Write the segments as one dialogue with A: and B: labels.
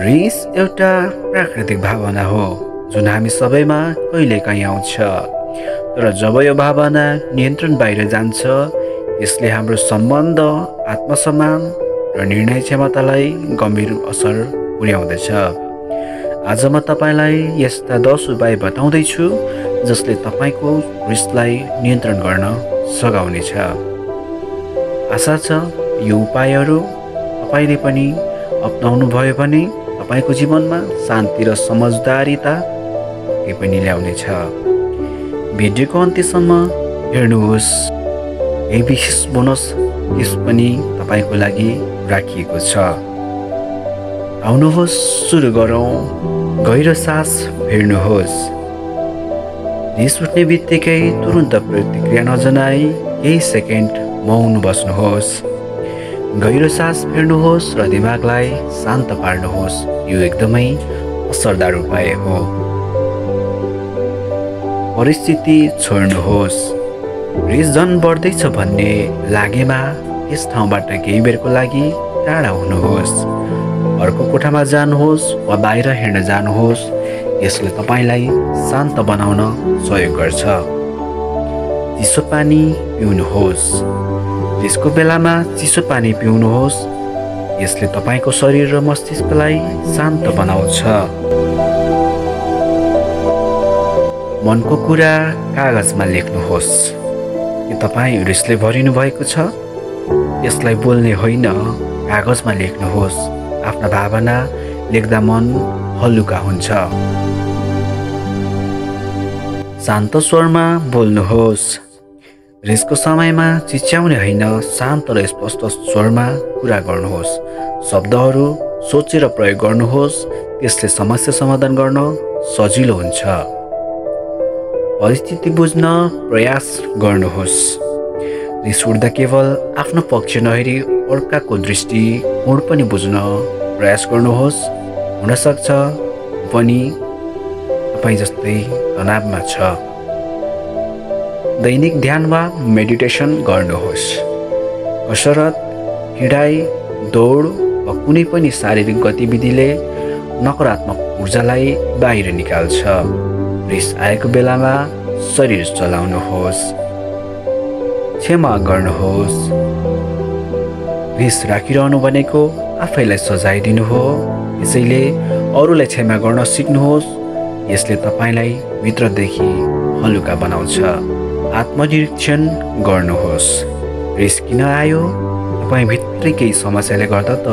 A: रिस एउटा प्राकृतिक भावना हो जुन हामी सबैमा कहिलेकाहीँ आउँछ। तर जब यो भावना नियन्त्रण बाहिर जान्छ यसले हाम्रो सम्बन्ध, आत्मसम्मान र निर्णय क्षमतालाई गम्भीर असर पुर्याउँदछ। आज म तपाईलाई यस्ता 10 उपाय बताउँदैछु जसले तपाईको रिसलाई नियन्त्रण गर्न सघाउनेछ। आशा छ यो उपायहरू तपाईले पनि अपनाउनु भयो भने तपाईको जीवनमा शान्ति र समझदारीता पक्कै पनि ल्याउनेछ। भिडियोको अन्त्यसम्म हेर्नुहोस्, यही विशेष बोनस टिप्स पनि तपाईको लागि राखिएको छ। आउनुहोस् सुरु गरौँ। गहिरो सास फेर्नुहोस्। रिस उठ्ने बित्तिकै तुरुन्त प्रतिक्रिया नजनाई केही सेकेन्ड मौन बस्नुहोस्। गहिरो सास फेर्नुहोस् र दिमागलाई शान्त पार्नुहोस्। यो एकदमै असरदार उपाय हो। परिस्थिति छोड्नुहोस्। रिस झन बढ्दैछ भन्ने लागेमा यस ठाउँबाट केही बेरको लागि टाढा हुनुहोस्। अर्को कोठामा जानुहोस् वा बाहिर हिँड्न जानुहोस्। यसले तपाईलाई शान्त बनाउन सहयोग गर्छ। चिसो पानी पिउनुहोस्। रिसको बेलामा चिसो पानी पिउनुहोस्। यसले तपाईको शरीर र मस्तिष्कलाई शान्त बनाउँछ। मनको कुरा कागजमा लेख्नुहोस्। के तपाईँ रिसले भरिनु भएको छ? यसलाई बोल्ने होइन, कागजमा लेख्नुहोस्। आफ्ना भावना लेख्दा मन हलुका हुन्छ। शान्त स्वरमा बोल्नुहोस्। रिसको समयमा चिच्याउने होइन, शान्त र स्पष्ट स्वरमा कुरा गर्नुहोस्। शब्दहरू सोचेर प्रयोग गर्नुहोस्। त्यसले समस्या समाधान गर्न सजिलो हुन्छ। परिस्थिति बुझ्न प्रयास गर्नुहोस्। रिस उठ्दा केवल आफ्नो पक्ष नहेरी अर्काको दृष्टिकोण पनि बुझ्न प्रयास गर्नुहोस्। हुनसक्छ पनि तपाईँ जस्तै तनावमा छ। दैनिक ध्यान वा मेडिटेसन गर्नुहोस्। कसरत, हिँडाइ, दौड वा कुनै पनि शारीरिक गतिविधिले नकारात्मक ऊर्जालाई बाहिर निकाल्छ। रिस आएको बेलामा शरीर चलाउनुहोस्। क्षमा गर्नुहोस्। रिस राखिरहनु भनेको आफैलाई सजाय दिनु हो। यसैले अरूलाई क्षमा गर्न सिक्नुहोस्। यसले तपाईलाई भित्रदेखि हलुका बनाउँछ। आत्मनिरीक्षण गर्नुहोस्। रिस किन आयो? तपाईँ भित्रै केही समस्याले गर्दा त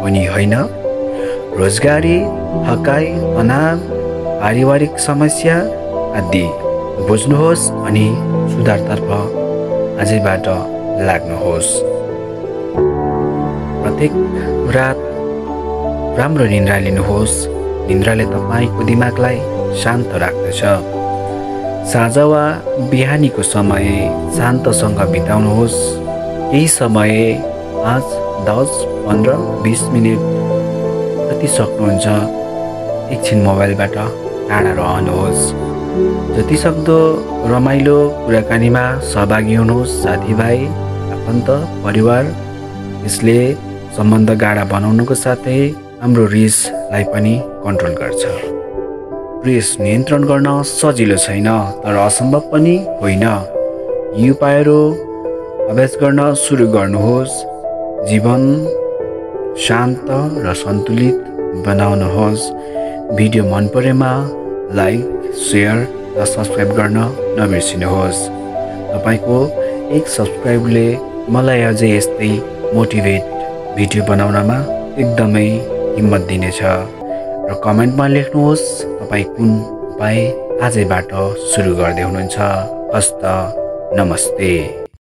A: पनि होइन। रोजगारी, थकाइ, तनाव, पारिवारिक समस्या आदि बुझ्नुहोस् अनि सुधारतर्फ आजैबाट लाग्नुहोस्। प्रत्येक रात राम्रो निन्द्रा लिनुहोस्। निन्द्राले तपाईको दिमागलाई शान्त राख्दछ। साँझ वा बिहानीको समय शान्तसँग बिताउनुहोस्। केही समय 5, 10, 15, 20 मिनट जति सक्नुहुन्छ एकछिन मोबाइलबाट टाढा रहनुहोस्। जति सक्दो रमाइलो कुराकानीमा सहभागी हुनुहोस्। साथीभाइ, आफन्त, परिवार। यसले सम्बन्ध गाढा बनाउनुको साथै हाम्रो रिसलाई पनि कन्ट्रोल गर्छ। रिस नियन्त्रण गर्न सजिलो छैन तर असम्भव पनि होइन। यी उपायहरू अभ्यास गर्न सुरु गर्नुहोस्। जीवन शान्त र सन्तुलित बनाउनुहोस्। भिडियो मन परेमा लाइक, सेयर र सब्सक्राइब गर्न नबिर्सिनुहोस्। तपाईको एक सब्सक्राइबले मलाई अझै यस्तै मोटिभेट भिडियो बनाउनमा एकदमै हिम्मत दिनेछ। र कमेन्टमा लेख्नुहोस् तपाईँ कुन उपाय आजैबाट सुरु गर्दै हुनुहुन्छ। हस्त नमस्ते।